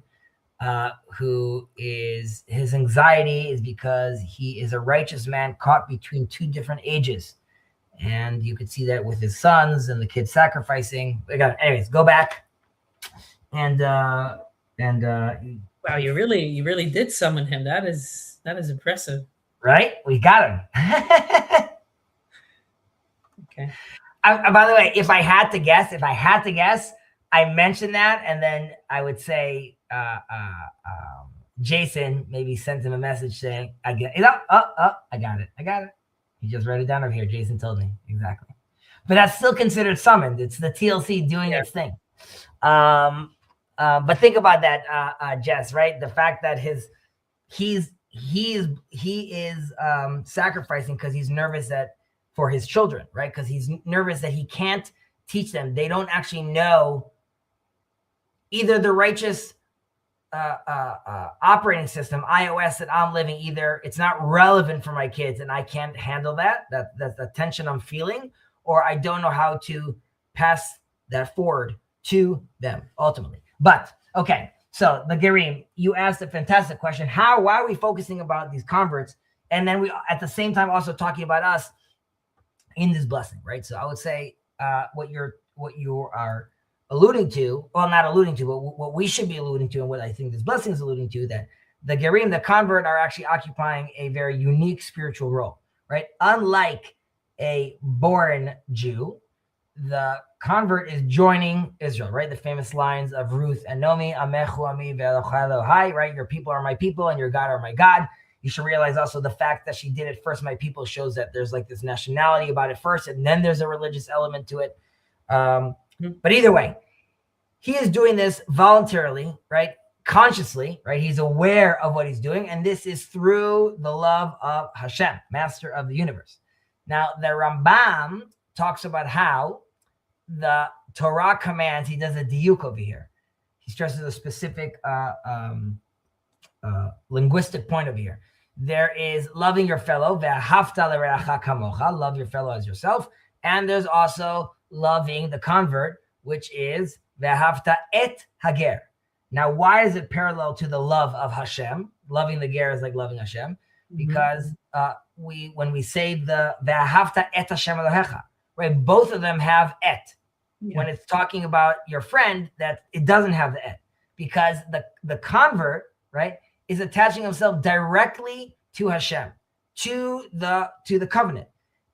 who is, his anxiety is because he is a righteous man caught between two different ages. And you could see that with his sons and the kids sacrificing. Anyways, go back and wow, you really did summon him. That is impressive. Right, we got him. Okay. By the way, if I had to guess, I mentioned that, and then I would say Jason maybe sent him a message saying, "I get it. I got it. He just wrote it down over here. Jason told me exactly." But that's still considered summoned. It's the TLC doing its thing. But think about that, Jess. Right, the fact that he is sacrificing because he's nervous for his children, right? Because he's nervous that he can't teach them. They don't actually know either the righteous operating system, iOS, that I'm living. Either it's not relevant for my kids and I can't handle that's the tension I'm feeling, or I don't know how to pass that forward to them ultimately. But okay, so the Gerim, you asked a fantastic question. Why are we focusing about these converts? And then we at the same time also talking about us in this blessing, right? So I would say what you are alluding to, well, not alluding to, but what we should be alluding to, and what I think this blessing is alluding to, that the Gerim, the convert, are actually occupying a very unique spiritual role, right? Unlike a born Jew, the convert is joining Israel, right? The famous lines of Ruth and Nomi, Amechu Ami ve'Elochai Elohai, right? Your people are my people and your God are my God. You should realize also the fact that she did it first, my people, shows that there's like this nationality about it first, and then there's a religious element to it. But either way, he is doing this voluntarily, right? Consciously, right? He's aware of what he's doing. And this is through the love of Hashem, master of the universe. Now, the Rambam talks about how the Torah commands, he does a diuk over here. He stresses a specific linguistic point over here. There is loving your fellow, ve'ahavta l'reacha kamocha, love your fellow as yourself. And there's also loving the convert, which is ve'ahavta et hager. Now, why is it parallel to the love of Hashem? Loving the ger is like loving Hashem, because when we say the ve'ahavta et Hashem Elohecha, right? Both of them have et. Yeah. When it's talking about your friend, that it doesn't have the et, because the convert, right, is attaching himself directly to Hashem, to the covenant.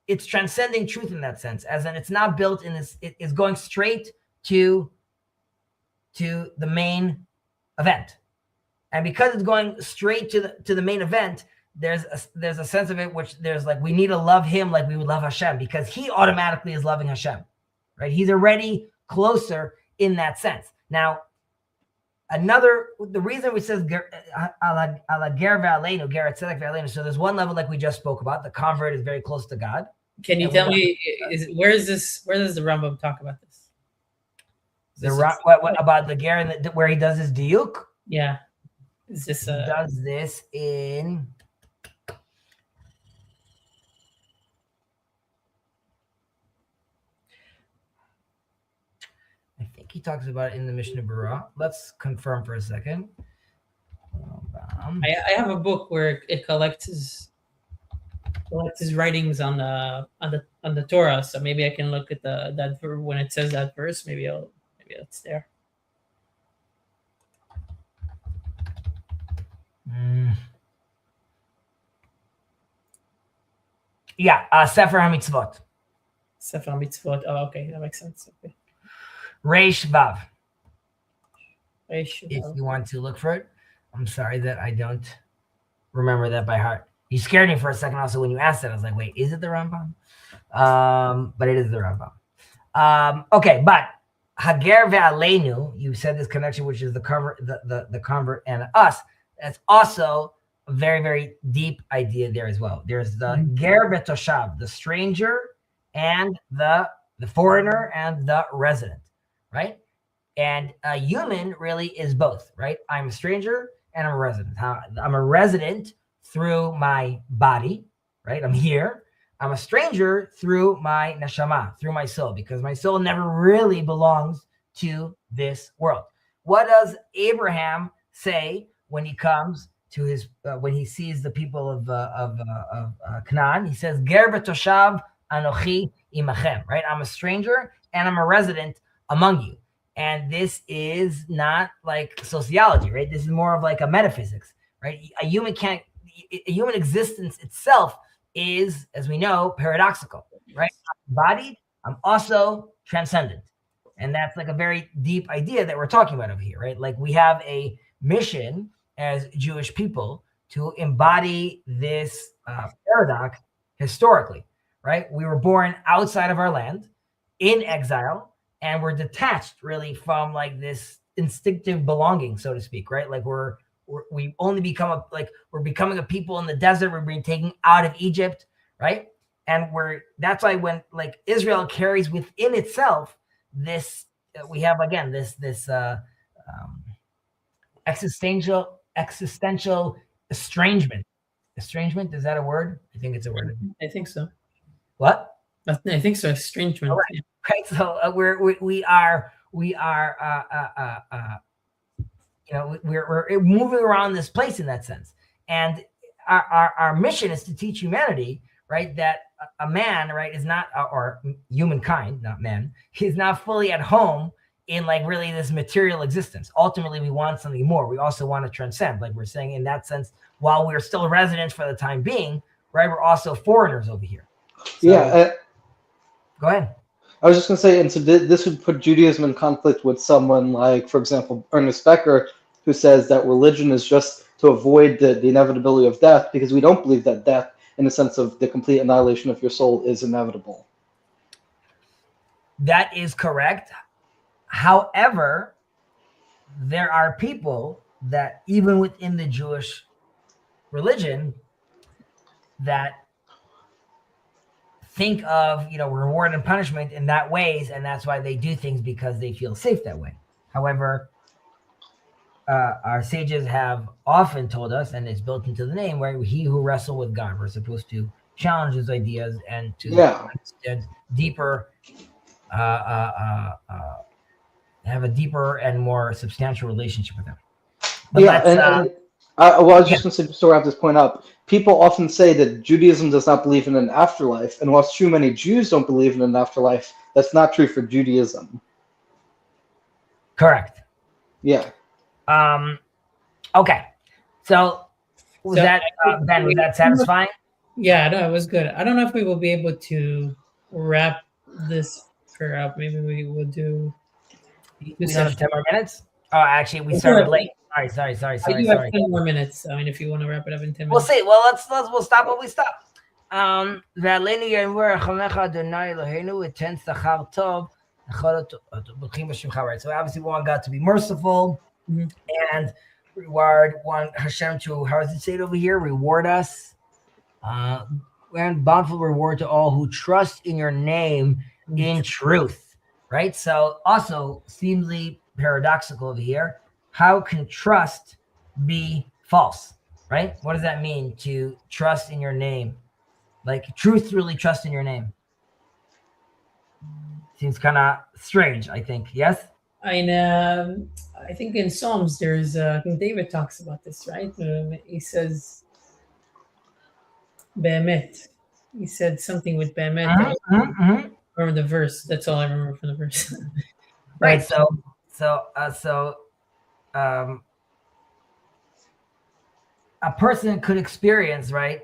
It's transcending truth in that sense, as in it's not built in this. It is going straight to the main event, and because it's going straight to the main event, there's a sense of it which there's like, we need to love him like we would love Hashem, because he automatically is loving Hashem, right? He's already closer in that sense. Now, the reason we says ala ger ve'aleinu, ger tzedek ve'aleinu. So there's one level like we just spoke about. The convert is very close to God. Can you tell me where does the Rambam talk about this? What about the ger and where he does his diuk? Yeah, is this he does this in? I think he talks about it in the Mishnah Berurah. Let's confirm for a second. I have a book where it collects his writings on the Torah, so maybe I can look at that when it says that verse. Maybe it's there. Yeah, Sefer HaMitzvot. Sefer Mitzvot. Oh, okay, that makes sense. Okay. Reish Vav. Reish If Vav. you want to look for it. I'm sorry that I don't remember that by heart. You scared me for a second also when you asked it. I was like, wait, is it the Rambam? But it is the Rambam. Okay, but Hager ve'aleinu, you said this connection, which is the convert and us. That's also a very, very deep idea there as well. There's the ger ve'toshav, the stranger and the foreigner and the resident, right? And a human really is both, right? I'm a stranger and I'm a resident. I'm a resident through my body, right? I'm here. I'm a stranger through my neshama, through my soul, because my soul never really belongs to this world. What does Abraham say when he comes to his, when he sees the people of Canaan? He says, Ger v'toshav anochi imachem, right? I'm a stranger and I'm a resident among you. And this is not like sociology, right? This is more of like a metaphysics, right? A human existence itself is, as we know, paradoxical, right? I'm embodied, I'm also transcendent. And that's like a very deep idea that we're talking about over here, right? Like we have a mission as Jewish people to embody this paradox historically, right? We were born outside of our land in exile, and we're detached really from like this instinctive belonging, so to speak, right? Like we only become we're becoming a people in the desert. We're being taken out of Egypt, right? And that's why when like Israel carries within itself this, we have again this existential estrangement. Estrangement, is that a word? I think it's a word. I think so. What? I think so. Estrangement. Right. Right. So we are we're moving around this place in that sense, and our mission is to teach humanity, right, that a man, right, is not, or humankind, not man, he's not fully at home in like really this material existence. Ultimately, we want something more. We also want to transcend, like we're saying in that sense. While we're still residents for the time being, right, we're also foreigners over here. So, yeah. Go ahead. I was just going to say, and so this would put Judaism in conflict with someone like, for example, Ernest Becker, who says that religion is just to avoid the inevitability of death, because we don't believe that death, in the sense of the complete annihilation of your soul, is inevitable. That is correct. However, there are people that even within the Jewish religion that think of, reward and punishment in that ways, and that's why they do things, because they feel safe that way. However, our sages have often told us, and it's built into the name, where he who wrestle with God, we're supposed to challenge his ideas and to understand deeper, have a deeper and more substantial relationship with him. But I was just going to say, just to wrap this point up, people often say that Judaism does not believe in an afterlife, and whilst too many Jews don't believe in an afterlife, that's not true for Judaism. Correct. Yeah. Okay. So was that Ben? Was that satisfying? Yeah, no, it was good. I don't know if we will be able to wrap this prayer up. Maybe we will do. We don't have 10 more minutes. Oh, actually, we started late. Sorry. I do have 10 more minutes. I mean, if you want to wrap it up in 10 minutes. We'll see. Well, we'll stop when we stop. Right. So obviously we want God to be merciful and want Hashem to, how does it say it over here? Reward us. And bountiful reward to all who trust in your name in truth. Right? So also seemingly paradoxical over here. How can trust be false? Right? What does that mean to trust in your name? Like truth, really trust in your name. Seems kind of strange, I think. Yes? I think in Psalms there's, King David talks about this, right? He says, Be'emet. He said something with Be'emet. Remember the verse. That's all I remember from the verse. Right. So a person could experience, right,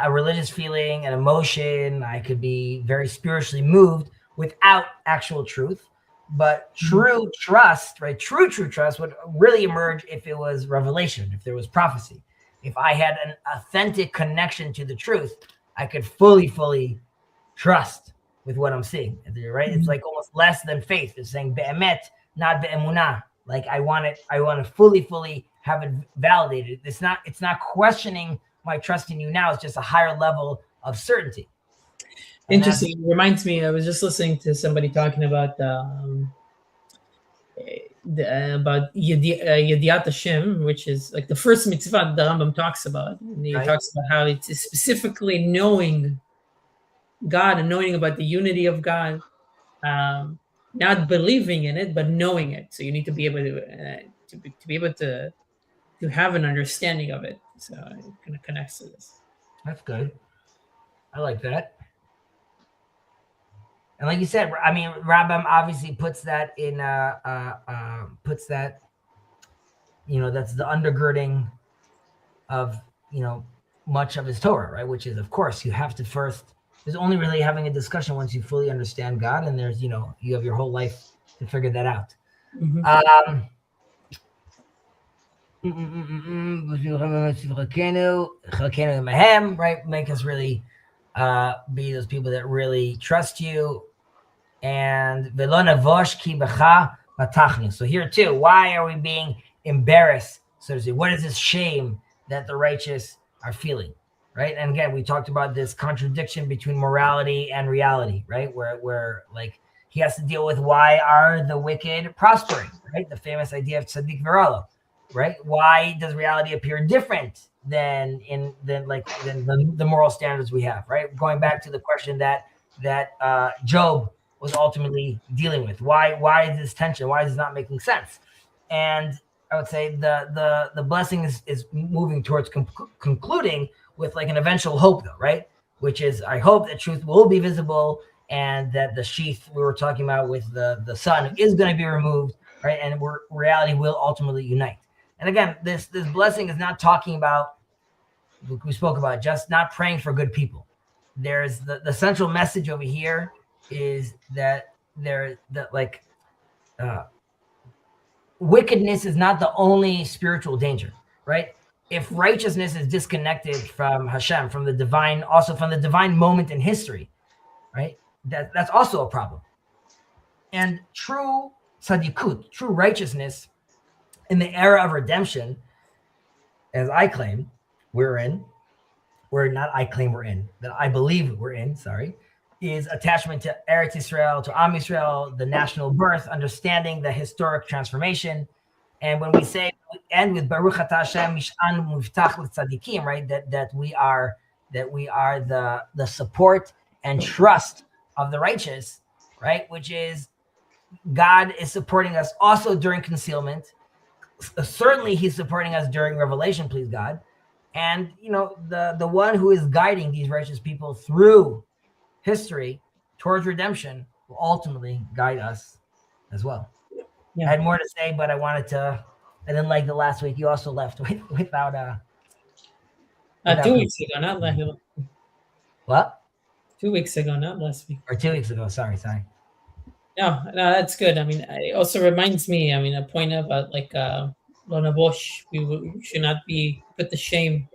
a religious feeling, an emotion. I could be very spiritually moved without actual truth. But true trust, right? True trust would really emerge if it was revelation, if there was prophecy. If I had an authentic connection to the truth, I could fully trust with what I'm seeing. Right? It's like almost less than faith. It's saying be'emet, not be'emunah. Like I want to fully have it validated. It's not questioning my trust in you now. It's just a higher level of certainty. Interesting. It reminds me, I was just listening to somebody talking about Yediat Hashem, which is like the first mitzvah the Rambam talks about. And he talks about how it's specifically knowing God and knowing about the unity of God, not believing in it, but knowing it. So you need to be able to have an understanding of it. So it kind of connects to this. That's good. I like that. And like you said, I mean, Rambam obviously puts that in, that's the undergirding of, much of his Torah, right? Which is, of course, you have to first, there's only really having a discussion once you fully understand God, and there's, you have your whole life to figure that out. Right? Make us really be those people that really trust you. And so here too, why are we being embarrassed, so to say? What is this shame that the righteous are feeling, right? And again, we talked about this contradiction between morality and reality, right? Where like he has to deal with why are the wicked prospering, right? The famous idea of tzaddik v'ralo, right? Why does reality appear different than the moral standards we have, right? Going back to the question that Job was ultimately dealing with. Why is this tension? Why is this not making sense? And I would say the blessing is moving towards concluding with like an eventual hope, though, right? Which is, I hope that truth will be visible and that the sheath we were talking about with the sun is going to be removed, right? And reality will ultimately unite. And again, this blessing is not talking about, we spoke about, just not praying for good people. There's the central message over here is that wickedness is not the only spiritual danger, right? If righteousness is disconnected from Hashem, from the divine, also from the divine moment in history, right? That's also a problem. And true tzadikut, true righteousness in the era of redemption, as I claim we're in, that I believe we're in, is attachment to Eretz Yisrael, to Am Yisrael, the national birth, understanding the historic transformation. And when we say, end with Baruch Atah Hashem Mish'an Muftach L'Tzadikim, right? That we are the support and trust of the righteous, right? Which is God is supporting us also during concealment. Certainly he's supporting us during revelation, please God. And the one who is guiding these righteous people through history towards redemption will ultimately guide us as well. Yeah. I had more to say, but I didn't like the last week. You also left without 2 weeks ago, not last week. What? 2 weeks ago, not last week. Or 2 weeks ago, sorry. No, that's good. I mean, it also reminds me, a point about like Lona Bosch, we should not be put to shame.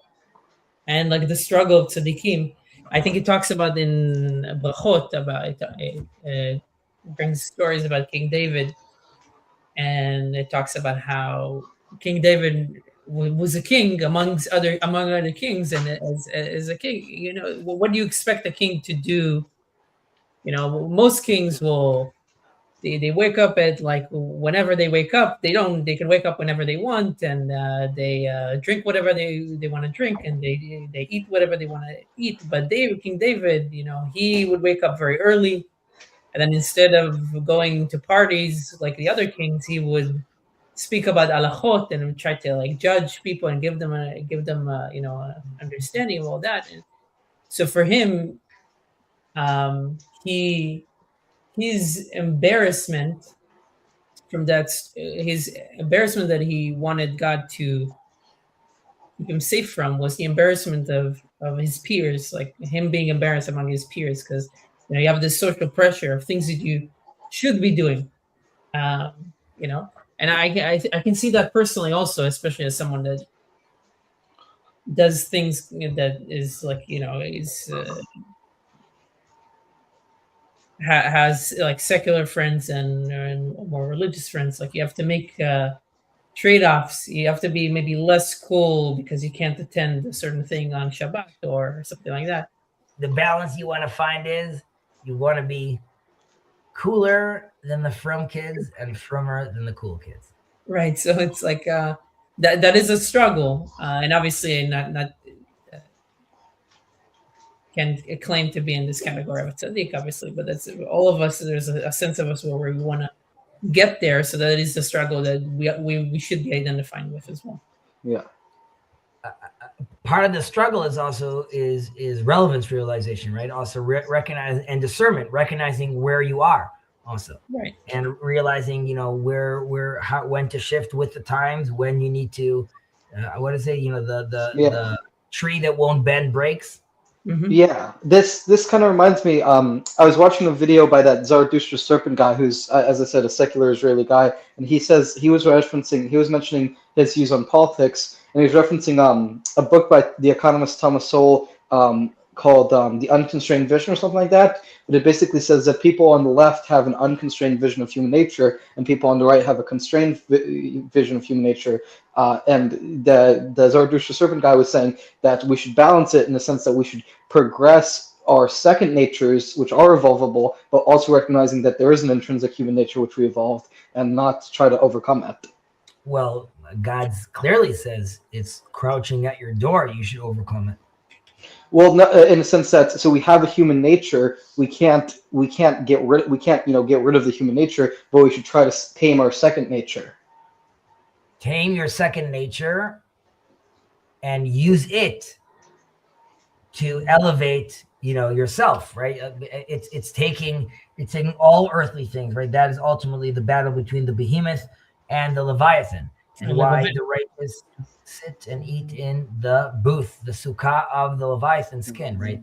And like the struggle of tzaddikim, I think it talks about in Brachot, about it brings stories about King David, and it talks about how King David was a king among other kings, and as a king, what do you expect a king to do? Most kings will. They wake up at like whenever they wake up. They can wake up whenever they want, and they drink whatever they want to drink, and they eat whatever they want to eat. But King David, he would wake up very early, and then instead of going to parties like the other kings, he would speak about alachot and try to like judge people and give them understanding of all that. And so for him, his embarrassment that he wanted God to keep him safe from was the embarrassment of his peers, like him being embarrassed among his peers, because you have this social pressure of things that you should be doing. And I can see that personally also, especially as someone that does things that is like is has like secular friends and more religious friends. Like you have to make trade-offs. You have to be maybe less cool because you can't attend a certain thing on Shabbat or something like that. The balance you want to find is you want to be cooler than the frum kids and frummer than the cool kids. Right. So it's like that is a struggle, and obviously not can claim to be in this category of a tzaddik, obviously, but that's all of us. There's a sense of us where we want to get there, so that is the struggle that we should be identifying with as well. Yeah. Part of the struggle is also is relevance realization, right? Also recognize and discernment, recognizing where you are also, right, and realizing when to shift with the times, when you need to what is it, the tree that won't bend breaks. Mm-hmm. Yeah, this kind of reminds me. I was watching a video by that Zarathustra serpent guy, who's, as I said, a secular Israeli guy, and he says he was mentioning his views on politics, and he was referencing a book by the economist Thomas Sowell called The Unconstrained Vision or something like that. But it basically says that people on the left have an unconstrained vision of human nature, and people on the right have a constrained vision of human nature. And the Zarathustra serpent guy was saying that we should balance it in the sense that we should progress our second natures, which are evolvable, but also recognizing that there is an intrinsic human nature which we evolved, and not try to overcome it. Well, God clearly says it's crouching at your door. You should overcome it. Well, no, in a sense that so we have a human nature. We can't get rid of the human nature, but we should try to tame our second nature. Tame your second nature and use it to elevate yourself, right? It's taking all earthly things, right? That is ultimately the battle between the behemoth and the Leviathan, and why the righteous sit and eat in the booth, the sukkah of the Leviathan skin, right?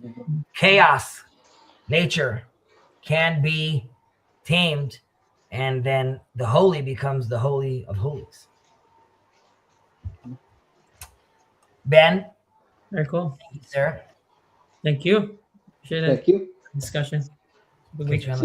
Chaos, nature can be tamed, and then the holy becomes the holy of holies. Ben, very cool. Thank you, sir. Thank you. Appreciate it. Thank you. Discussion. Good week.